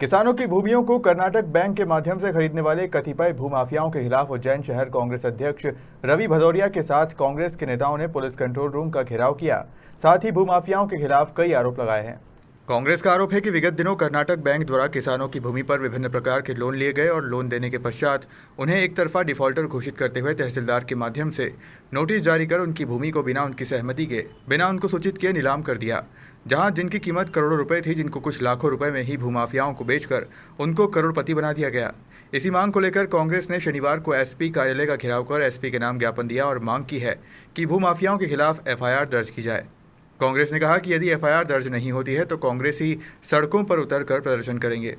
किसानों की भूमियों को कर्नाटक बैंक के माध्यम से खरीदने वाले कतिपय भूमाफियाओं के खिलाफ उज्जैन शहर कांग्रेस अध्यक्ष रवि भदौरिया के साथ कांग्रेस के नेताओं ने पुलिस कंट्रोल रूम का घेराव किया। साथ ही भूमाफियाओं के खिलाफ कई आरोप लगाए हैं। कांग्रेस का आरोप है कि विगत दिनों कर्नाटक बैंक द्वारा किसानों की भूमि पर विभिन्न प्रकार के लोन लिए गए और लोन देने के पश्चात उन्हें एक तरफा डिफॉल्टर घोषित करते हुए तहसीलदार के माध्यम से नोटिस जारी कर उनकी भूमि को बिना उनकी सहमति के बिना उनको सूचित किए नीलाम कर दिया। जहां जिनकी कीमत करोड़ों रुपए थी, जिनको कुछ लाखों रुपए में ही भूमाफियाओं को बेचकर उनको करोड़पति बना दिया गया। इसी मांग को लेकर कांग्रेस ने शनिवार को एसपी कार्यालय का घेराव कर एसपी के नाम ज्ञापन दिया और मांग की है कि भूमाफियाओं के खिलाफ एफआईआर दर्ज की जाए। कांग्रेस ने कहा कि यदि एफआईआर दर्ज नहीं होती है तो कांग्रेस ही सड़कों पर उतरकर प्रदर्शन करेंगे।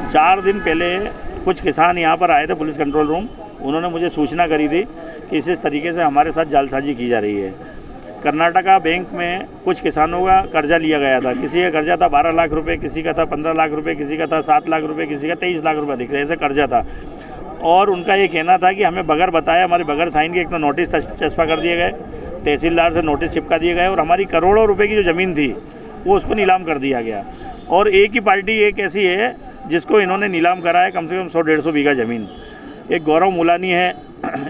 4 दिन पहले कुछ किसान यहाँ पर आए थे पुलिस कंट्रोल रूम। उन्होंने मुझे सूचना करी थी कि इस तरीके से हमारे साथ जालसाजी की जा रही है। कर्नाटका बैंक में कुछ किसानों का कर्जा लिया गया था। किसी का कर्जा था 12 लाख रुपए, किसी का था 15 लाख रुपए, किसी का था 7 लाख रुपए, किसी का 23 लाख रुपए दिख रहे ऐसे कर्जा था। और उनका ये कहना था कि हमें बगैर बताए, हमारे बगैर साइन के एक तो नोटिस चस्पा कर दिए गए, तहसीलदार से नोटिस चिपका दिए गए और हमारी करोड़ों रुपए की जो ज़मीन थी वो उसको नीलाम कर दिया गया। और एक ही पार्टी एक ऐसी है जिसको इन्होंने नीलाम करा है कम से कम 100-150 बीघा ज़मीन। एक गौरव मुलानी है,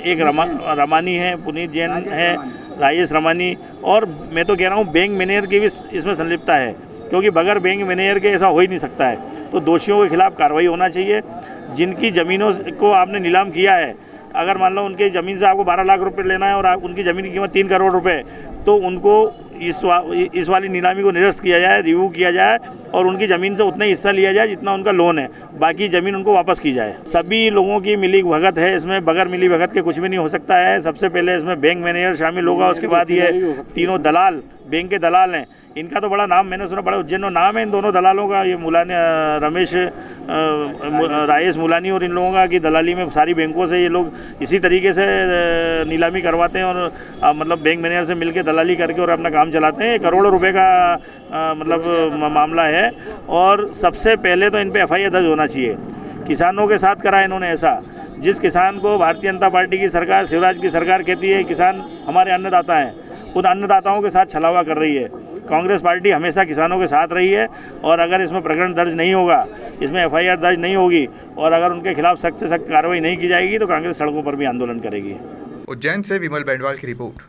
एक रमानी है, पुनीत जैन है, राजेश रमानी, और मैं तो कह रहा हूँ बैंक मैनेजर की भी इसमें संलिप्तता है, क्योंकि बगैर बैंक मैनेजर के ऐसा हो ही नहीं सकता है। तो दोषियों के खिलाफ कार्रवाई होना चाहिए। जिनकी ज़मीनों को आपने नीलाम किया है, अगर मान लो उनकी ज़मीन से आपको 12 लाख रुपए लेना है और उनकी ज़मीन की कीमत 3 करोड़ रुपए, तो उनको इस वाली नीलामी को निरस्त किया जाए, रिव्यू किया जाए और उनकी ज़मीन से उतना हिस्सा लिया जाए जितना उनका लोन है, बाकी ज़मीन उनको वापस की जाए। सभी लोगों की मिली भगत है इसमें, बगैर मिली भगत के कुछ भी नहीं हो सकता है। सबसे पहले इसमें बैंक मैनेजर शामिल होगा, उसके बाद ये तीनों दलाल बैंक के दलाल हैं। इनका तो बड़ा नाम मैंने सुना, बड़ा उज्जैन नाम है इन दोनों दलालों का, ये मुलानी रमेश राजेश मुलानी और इन लोगों का, कि दलाली में सारी बैंकों से ये लोग इसी तरीके से नीलामी करवाते हैं और मतलब बैंक मैनेजर से मिलकर दलाली करके और अपना काम चलाते हैं। करोड़ों रुपए का मतलब मामला है। और सबसे पहले तो इन पे एफआईआर दर्ज होना चाहिए। किसानों के साथ करा इन्होंने ऐसा, जिस किसान को भारतीय जनता पार्टी की सरकार, शिवराज की सरकार कहती है किसान हमारे अन्नदाता हैं, उन अन्नदाताओं के साथ छलावा कर रही है। कांग्रेस पार्टी हमेशा किसानों के साथ रही है और अगर इसमें प्रकरण दर्ज नहीं होगा, इसमें एफआईआर दर्ज नहीं होगी और अगर उनके खिलाफ सख्त से सख्त कार्रवाई नहीं की जाएगी तो कांग्रेस सड़कों पर भी आंदोलन करेगी। उज्जैन से विमल बैंडवाल की रिपोर्ट।